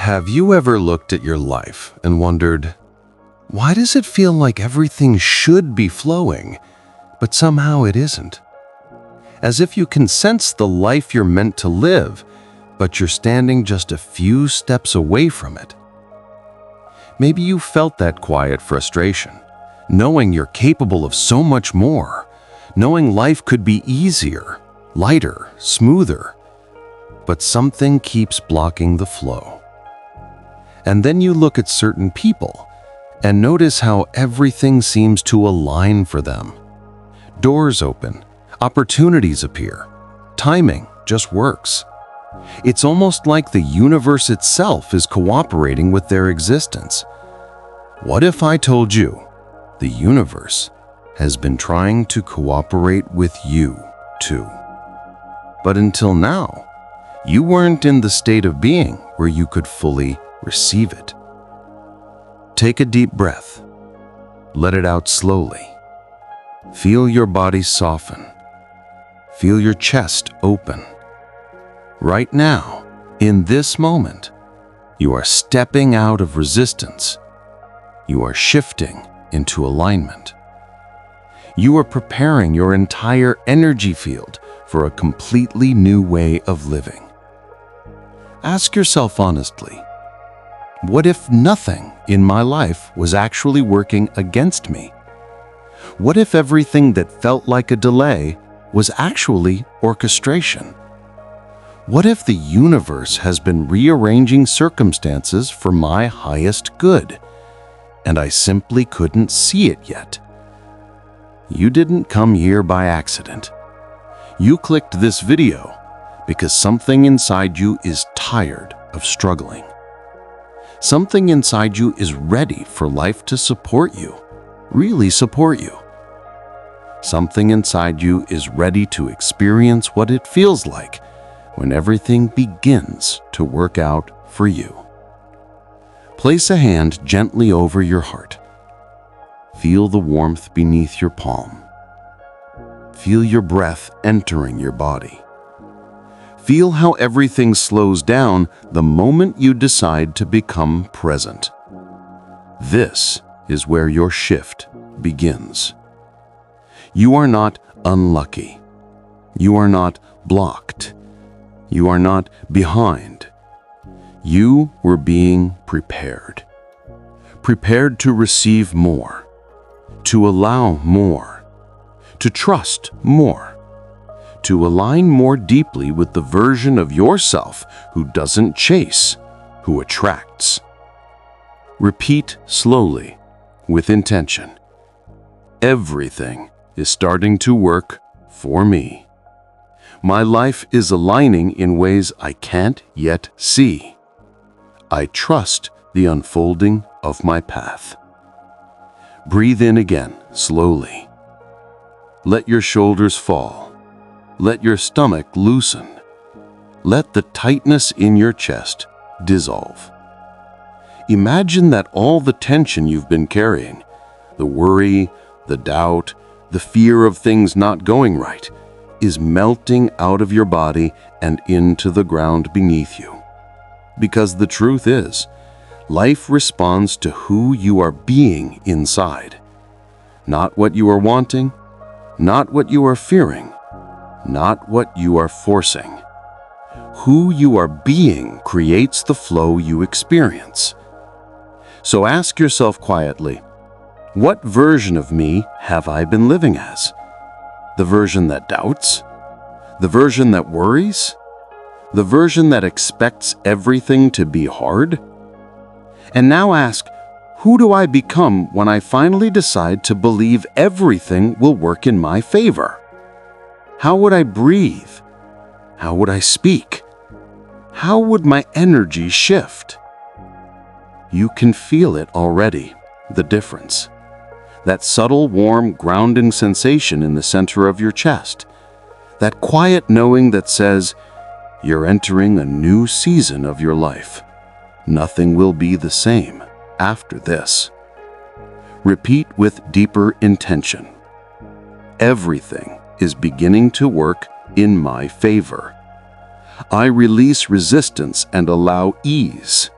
Have you ever looked at your life and wondered, why does it feel like everything should be flowing, but somehow it isn't? As if you can sense the life you're meant to live, but you're standing just a few steps away from it. Maybe you felt that quiet frustration, knowing you're capable of so much more, knowing life could be easier, lighter, smoother, but something keeps blocking the flow. And then you look at certain people and notice how everything seems to align for them. Doors open, opportunities appear, timing just works. It's almost like the universe itself is cooperating with their existence. What if I told you the universe has been trying to cooperate with you too? But until now, you weren't in the state of being where you could fully receive it. Take a deep breath. Let it out slowly. Feel your body soften. Feel your chest open. Right now, in this moment, you are stepping out of resistance. You are shifting into alignment. You are preparing your entire energy field for a completely new way of living. Ask yourself honestly, what if nothing in my life was actually working against me? What if everything that felt like a delay was actually orchestration? What if the universe has been rearranging circumstances for my highest good, and I simply couldn't see it yet? You didn't come here by accident. You clicked this video because something inside you is tired of struggling. Something inside you is ready for life to support you, really support you. Something inside you is ready to experience what it feels like when everything begins to work out for you. Place a hand gently over your heart. Feel the warmth beneath your palm. Feel your breath entering your body. Feel how everything slows down the moment you decide to become present. This is where your shift begins. You are not unlucky. You are not blocked. You are not behind. You were being prepared. Prepared to receive more, to allow more, to trust more, to align more deeply with the version of yourself who doesn't chase, who attracts. Repeat slowly, with intention. Everything is starting to work for me. My life is aligning in ways I can't yet see. I trust the unfolding of my path. Breathe in again, slowly. Let your shoulders fall. Let your stomach loosen. Let the tightness in your chest dissolve. Imagine that all the tension you've been carrying, the worry, the doubt, the fear of things not going right, is melting out of your body and into the ground beneath you. Because the truth is, life responds to who you are being inside. Not what you are wanting, not what you are fearing, not what you are forcing. Who you are being creates the flow you experience. So ask yourself quietly, what version of me have I been living as? The version that doubts? The version that worries? The version that expects everything to be hard? And now ask, who do I become when I finally decide to believe everything will work in my favor? How would I breathe? How would I speak? How would my energy shift? You can feel it already, the difference. That subtle, warm, grounding sensation in the center of your chest. That quiet knowing that says, you're entering a new season of your life. Nothing will be the same after this. Repeat with deeper intention. Everything is beginning to work in my favor. I release resistance and allow ease.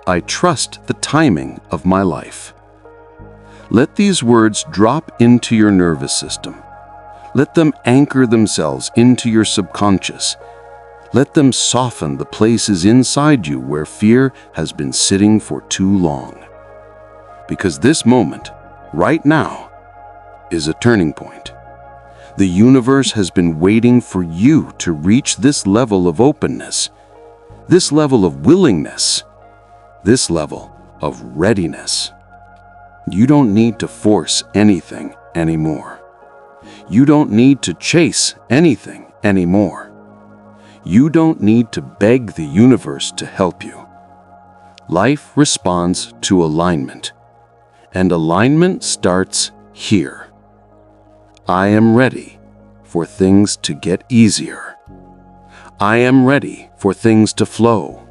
I trust the timing of my life. Let these words drop into your nervous system. Let them anchor themselves into your subconscious. Let them soften the places inside you where fear has been sitting for too long. Because this moment, right now, is a turning point. The universe has been waiting for you to reach this level of openness, this level of willingness, this level of readiness. You don't need to force anything anymore. You don't need to chase anything anymore. You don't need to beg the universe to help you. Life responds to alignment, and alignment starts here. I am ready for things to get easier. I am ready for things to flow.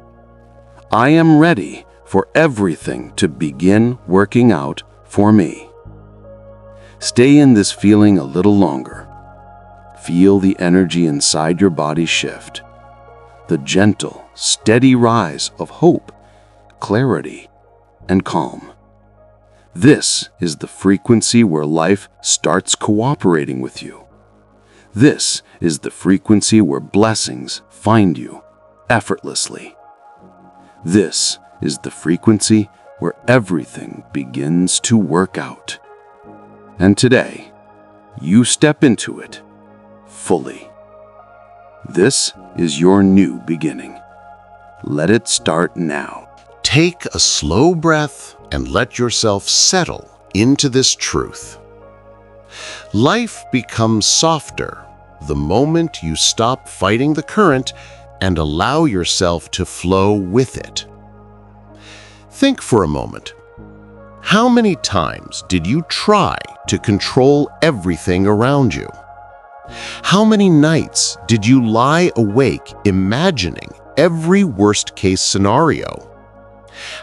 I am ready for everything to begin working out for me. Stay in this feeling a little longer. Feel the energy inside your body shift. The gentle, steady rise of hope, clarity, and calm. This is the frequency where life starts cooperating with you. This is the frequency where blessings find you effortlessly. This is the frequency where everything begins to work out. And today, you step into it fully. This is your new beginning. Let it start now. Take a slow breath and let yourself settle into this truth. Life becomes softer the moment you stop fighting the current and allow yourself to flow with it. Think for a moment. How many times did you try to control everything around you? How many nights did you lie awake imagining every worst-case scenario?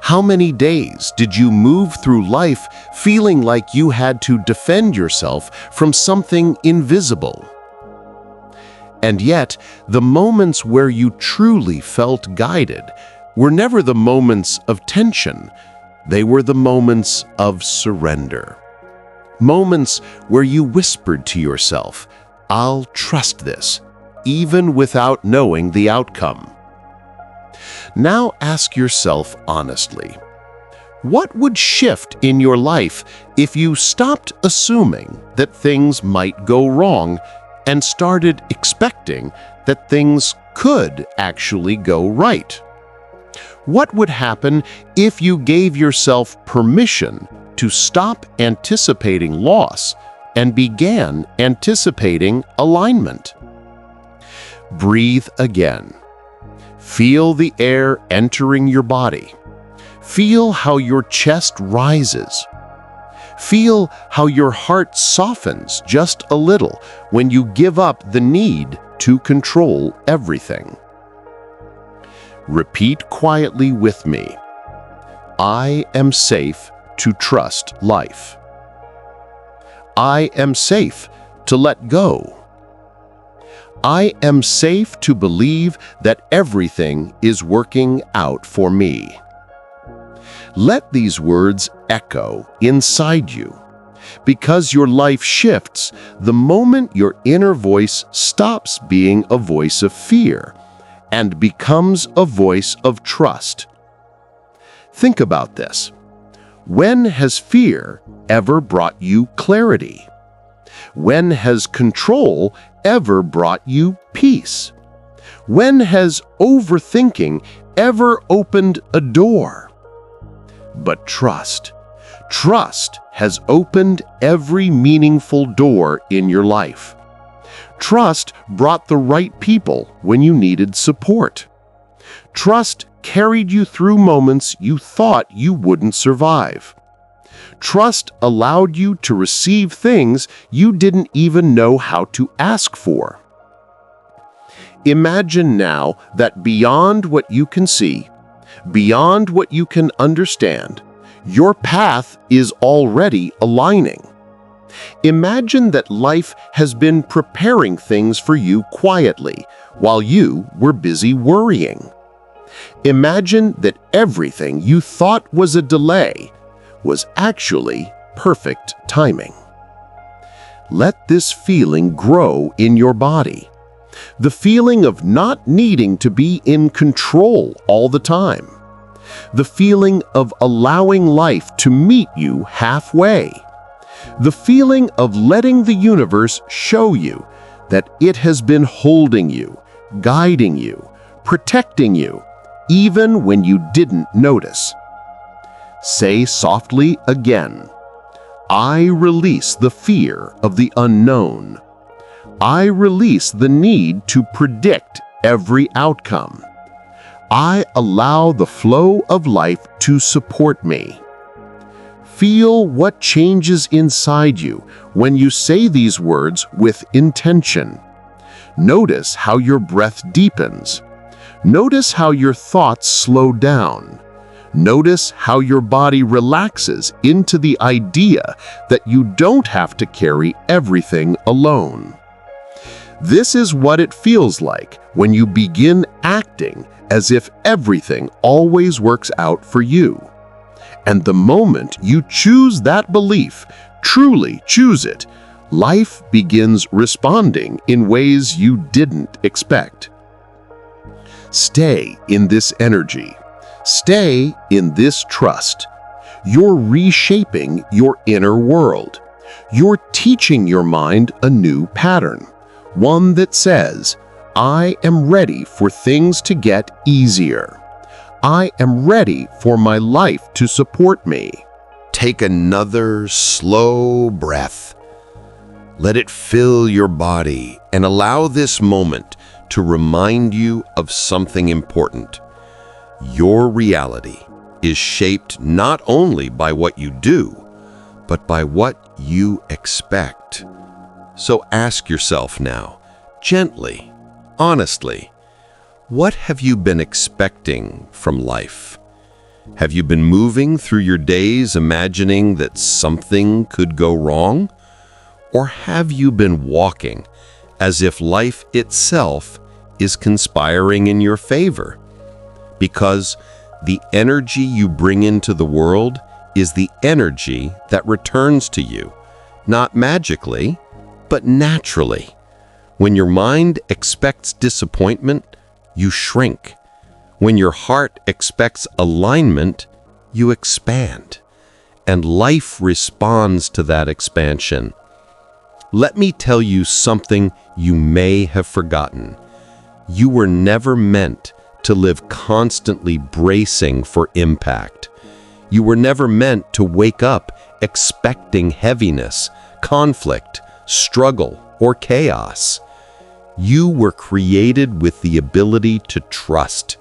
How many days did you move through life feeling like you had to defend yourself from something invisible? And yet, the moments where you truly felt guided were never the moments of tension. They were the moments of surrender. Moments where you whispered to yourself, "I'll trust this," even without knowing the outcome. Now ask yourself honestly, what would shift in your life if you stopped assuming that things might go wrong and started expecting that things could actually go right? What would happen if you gave yourself permission to stop anticipating loss and began anticipating alignment? Breathe again. Feel the air entering your body. Feel how your chest rises. Feel how your heart softens just a little when you give up the need to control everything. Repeat quietly with me. I am safe to trust life. I am safe to let go. I am safe to believe that everything is working out for me. Let these words echo inside you, because your life shifts the moment your inner voice stops being a voice of fear and becomes a voice of trust. Think about this. When has fear ever brought you clarity? When has control ever brought you peace? When has overthinking ever opened a door? But trust has opened every meaningful door in your life. Trust brought the right people when you needed support. Trust carried you through moments you thought you wouldn't survive. Trust allowed you to receive things you didn't even know how to ask for. Imagine now that beyond what you can see, beyond what you can understand, your path is already aligning. Imagine that life has been preparing things for you quietly while you were busy worrying. Imagine that everything you thought was a delay was actually perfect timing. Let this feeling grow in your body. The feeling of not needing to be in control all the time. The feeling of allowing life to meet you halfway. The feeling of letting the universe show you that it has been holding you, guiding you, protecting you, even when you didn't notice. Say softly again, I release the fear of the unknown. I release the need to predict every outcome. I allow the flow of life to support me. Feel what changes inside you when you say these words with intention. Notice how your breath deepens. Notice how your thoughts slow down. Notice how your body relaxes into the idea that you don't have to carry everything alone. This is what it feels like when you begin acting as if everything always works out for you. And the moment you choose that belief, truly choose it, life begins responding in ways you didn't expect. Stay in this energy. Stay in this trust. You're reshaping your inner world. You're teaching your mind a new pattern, one that says, I am ready for things to get easier. I am ready for my life to support me. Take another slow breath. Let it fill your body and allow this moment to remind you of something important. Your reality is shaped not only by what you do, but by what you expect. So ask yourself now, gently, honestly, what have you been expecting from life? Have you been moving through your days imagining that something could go wrong? Or have you been walking as if life itself is conspiring in your favor? Because the energy you bring into the world is the energy that returns to you, not magically, but naturally. When your mind expects disappointment, you shrink. When your heart expects alignment, you expand. And life responds to that expansion. Let me tell you something you may have forgotten. You were never meant to live constantly bracing for impact. You were never meant to wake up expecting heaviness, conflict, struggle, or chaos. You were created with the ability to trust,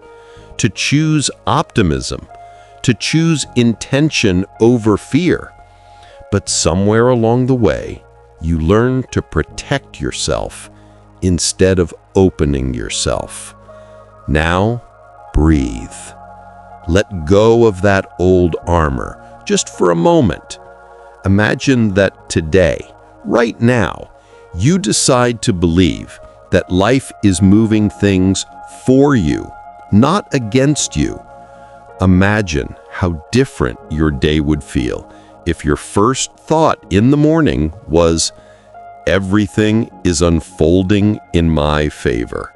to choose optimism, to choose intention over fear. But somewhere along the way, you learn to protect yourself instead of opening yourself. Now, breathe. Let go of that old armor just for a moment. Imagine that today, right now, you decide to believe that life is moving things for you, not against you. Imagine how different your day would feel if your first thought in the morning was, everything is unfolding in my favor.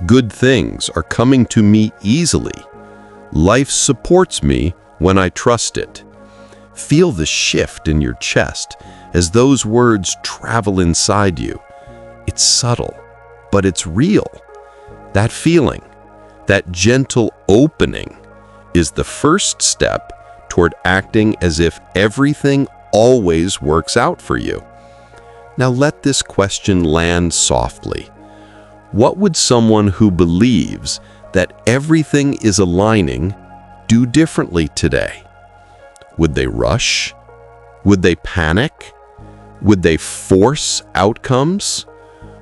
Good things are coming to me easily. Life supports me when I trust it. Feel the shift in your chest as those words travel inside you. It's subtle, but it's real. That feeling, that gentle opening, is the first step toward acting as if everything always works out for you. Now let this question land softly. What would someone who believes that everything is aligning do differently today? Would they rush? Would they panic? Would they force outcomes?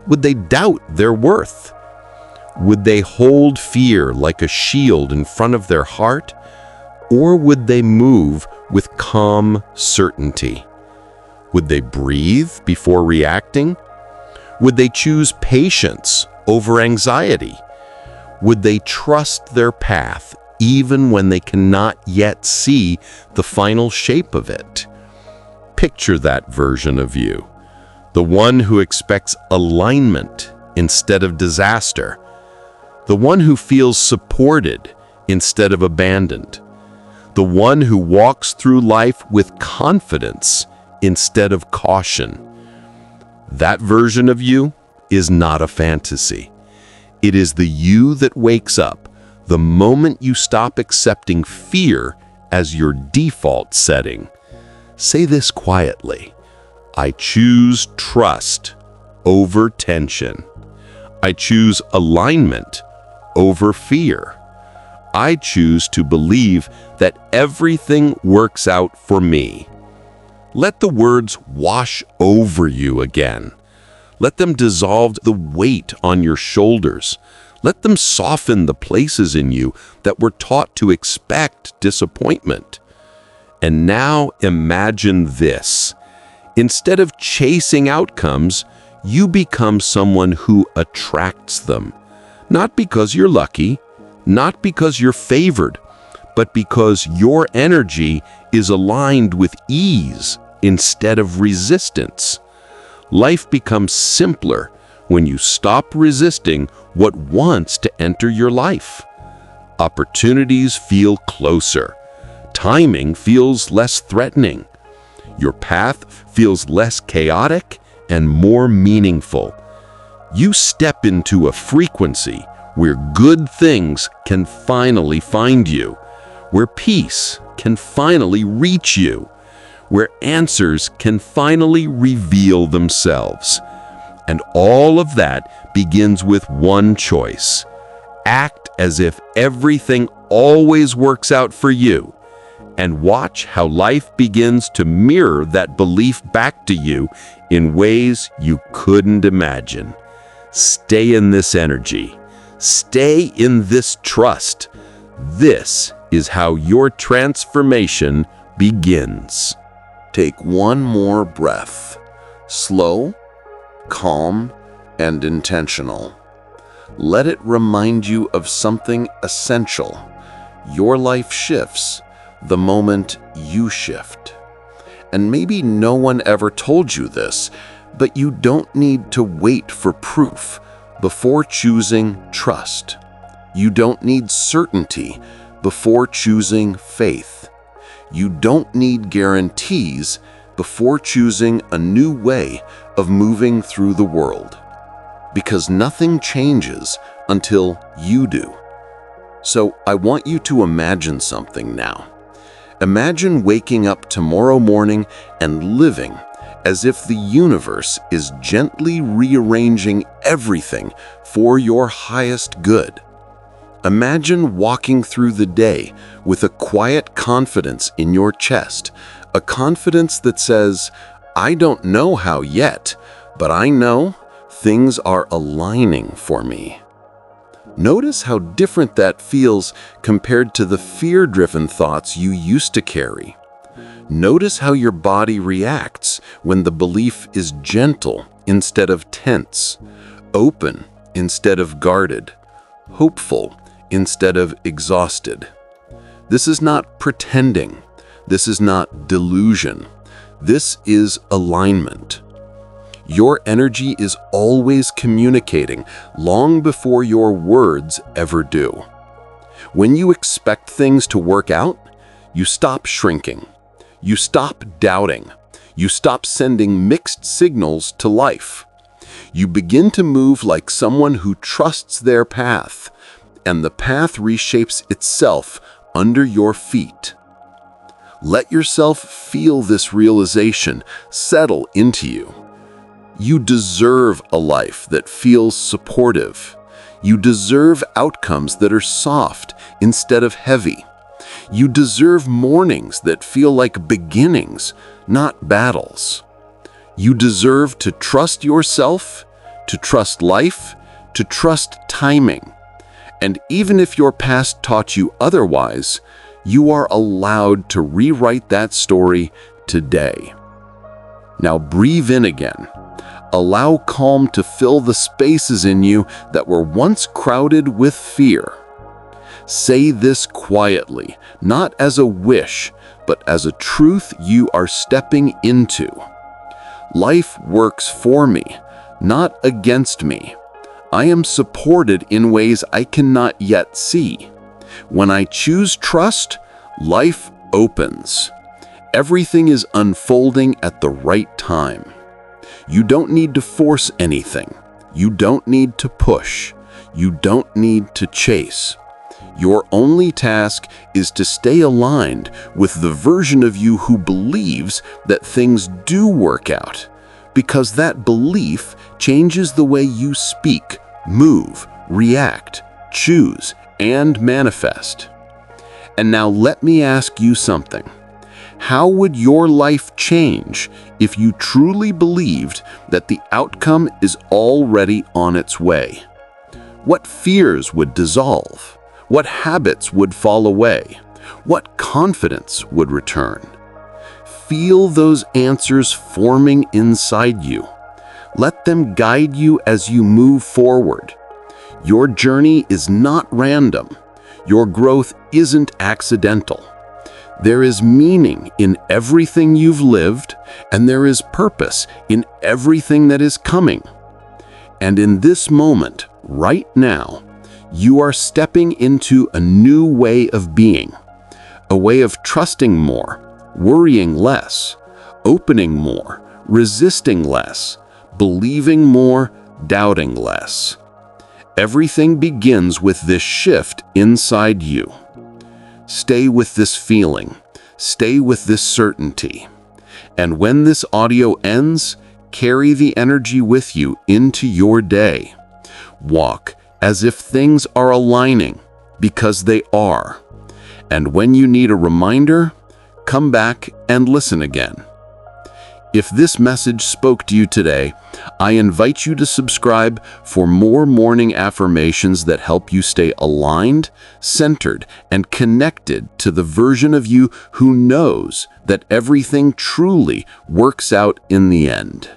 Would they doubt their worth? Would they hold fear like a shield in front of their heart? Or would they move with calm certainty? Would they breathe before reacting? Would they choose patience over anxiety? Would they trust their path even when they cannot yet see the final shape of it? Picture that version of you, the one who expects alignment instead of disaster, the one who feels supported instead of abandoned, the one who walks through life with confidence instead of caution. That version of you is not a fantasy. It is the you that wakes up the moment you stop accepting fear as your default setting. Say this quietly: I choose trust over tension. I choose alignment over fear. I choose to believe that everything works out for me. Let the words wash over you again. Let them dissolve the weight on your shoulders. Let them soften the places in you that were taught to expect disappointment. And now imagine this. Instead of chasing outcomes, you become someone who attracts them. Not because you're lucky, not because you're favored, but because your energy is aligned with ease instead of resistance. Life becomes simpler when you stop resisting what wants to enter your life. Opportunities feel closer. Timing feels less threatening. Your path feels less chaotic and more meaningful. You step into a frequency where good things can finally find you, where peace can finally reach you, where answers can finally reveal themselves. And all of that begins with one choice. Act as if everything always works out for you, and watch how life begins to mirror that belief back to you in ways you couldn't imagine. Stay in this energy. Stay in this trust. This is how your transformation begins. Take one more breath, slow, calm, and intentional. Let it remind you of something essential. Your life shifts the moment you shift. And maybe no one ever told you this, but you don't need to wait for proof before choosing trust. You don't need certainty before choosing faith. You don't need guarantees before choosing a new way of moving through the world. Because nothing changes until you do. So I want you to imagine something now. Imagine waking up tomorrow morning and living as if the universe is gently rearranging everything for your highest good. Imagine walking through the day with a quiet confidence in your chest, a confidence that says, I don't know how yet, but I know things are aligning for me. Notice how different that feels compared to the fear-driven thoughts you used to carry. Notice how your body reacts when the belief is gentle instead of tense, open instead of guarded, hopeful instead of exhausted. This is not pretending. This is not delusion. This is alignment. Your energy is always communicating long before your words ever do. When you expect things to work out, you stop shrinking. You stop doubting. You stop sending mixed signals to life. You begin to move like someone who trusts their path, and the path reshapes itself under your feet. Let yourself feel this realization settle into you. You deserve a life that feels supportive. You deserve outcomes that are soft instead of heavy. You deserve mornings that feel like beginnings, not battles. You deserve to trust yourself, to trust life, to trust timing. And even if your past taught you otherwise, you are allowed to rewrite that story today. Now breathe in again. Allow calm to fill the spaces in you that were once crowded with fear. Say this quietly, not as a wish, but as a truth you are stepping into. Life works for me, not against me. I am supported in ways I cannot yet see. When I choose trust, life opens. Everything is unfolding at the right time. You don't need to force anything. You don't need to push. You don't need to chase. Your only task is to stay aligned with the version of you who believes that things do work out, because that belief changes the way you speak, move, react, choose, and manifest. And now let me ask you something. How would your life change if you truly believed that the outcome is already on its way? What fears would dissolve? What habits would fall away? What confidence would return? Feel those answers forming inside you. Let them guide you as you move forward. Your journey is not random. Your growth isn't accidental. There is meaning in everything you've lived, and there is purpose in everything that is coming. And in this moment, right now, you are stepping into a new way of being, a way of trusting more, worrying less, opening more, resisting less, believing more, doubting less. Everything begins with this shift inside you. Stay with this feeling, stay with this certainty. And when this audio ends, carry the energy with you into your day. Walk as if things are aligning, because they are. And when you need a reminder, come back and listen again. If this message spoke to you today, I invite you to subscribe for more morning affirmations that help you stay aligned, centered, and connected to the version of you who knows that everything truly works out in the end.